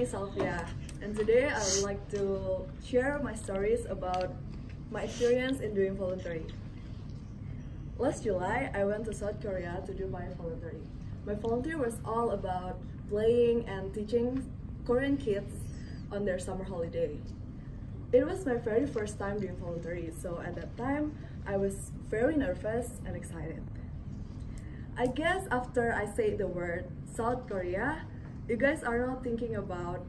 is Salvia, and today I would like to share my stories about my experience in doing voluntary. Last July, I went to South Korea to do my voluntary. My volunteer was all about playing and teaching Korean kids on their summer holiday. It was my very first time doing voluntary, so at that time, I was very nervous and excited. I guess after I say the word South Korea, you guys are not thinking about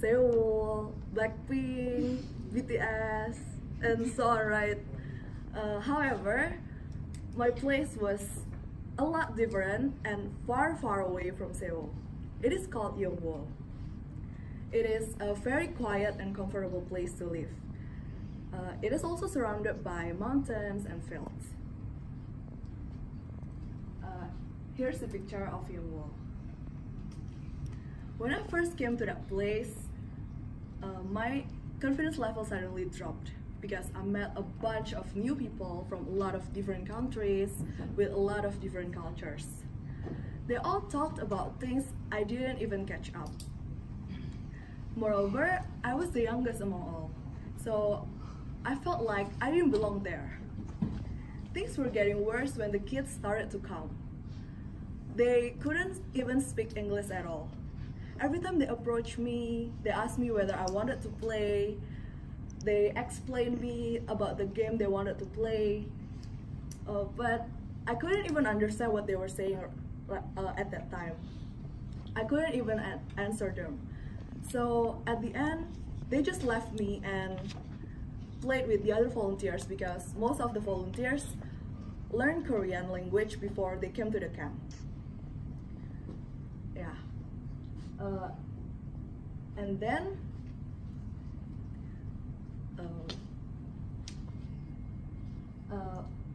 Seoul, Blackpink, BTS, and so on, right? However, my place was a lot different and far away from Seoul. It is called Yongwon. It is a very quiet and comfortable place to live. It is also surrounded by mountains and fields. Here's a picture of Yongwon. When I first came to that place, my confidence level suddenly dropped because I met a bunch of new people from a lot of different countries with a lot of different cultures. They all talked about things I didn't even catch up. Moreover, I was the youngest among all, so I felt like I didn't belong there. Things were getting worse when the kids started to come. They couldn't even speak English at all. Every time they approached me, they asked me whether I wanted to play. They explained me about the game they wanted to play, but I couldn't even understand what they were saying at that time. I couldn't even answer them. So at the end, they just left me and played with the other volunteers because most of the volunteers learned Korean language before they came to the camp. Yeah. And then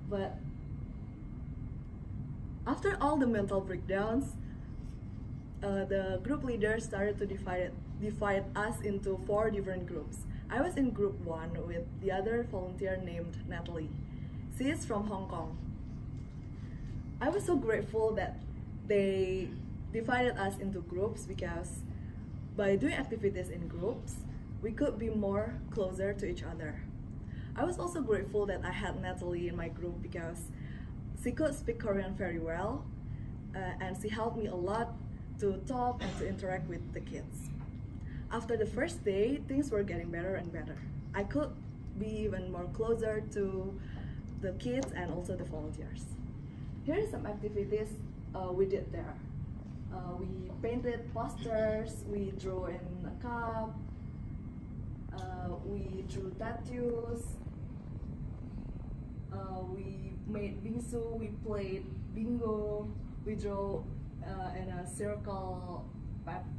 but after all the mental breakdowns, the group leader started to divide us into 4 different groups. I was in group 1 with the other volunteer named Natalie. She is from Hong Kong. I was so grateful that they divided us into groups because by doing activities in groups, we could be more closer to each other. I was also grateful that I had Natalie in my group because she could speak Korean very well, and she helped me a lot to talk and to interact with the kids. After the first day, things were getting better and better. I could be even more closer to the kids and also the volunteers. Here are some activities we did there. We painted posters, we drew in a cup, we drew tattoos, we made bingsu, we played bingo, we drew in a circle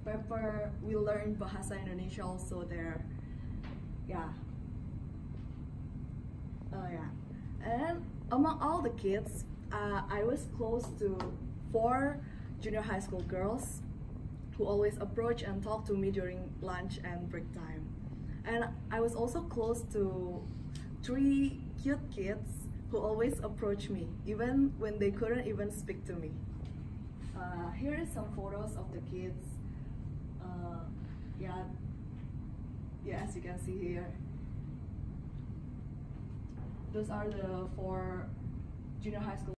paper, we learned Bahasa Indonesia also there. Yeah. And among all the kids, I was close to 4 junior high school girls who always approach and talk to me during lunch and break time. And I was also close to 3 cute kids who always approach me, even when they couldn't even speak to me. Here is some photos of the kids. Yeah, as you can see here. Those are the 4 junior high school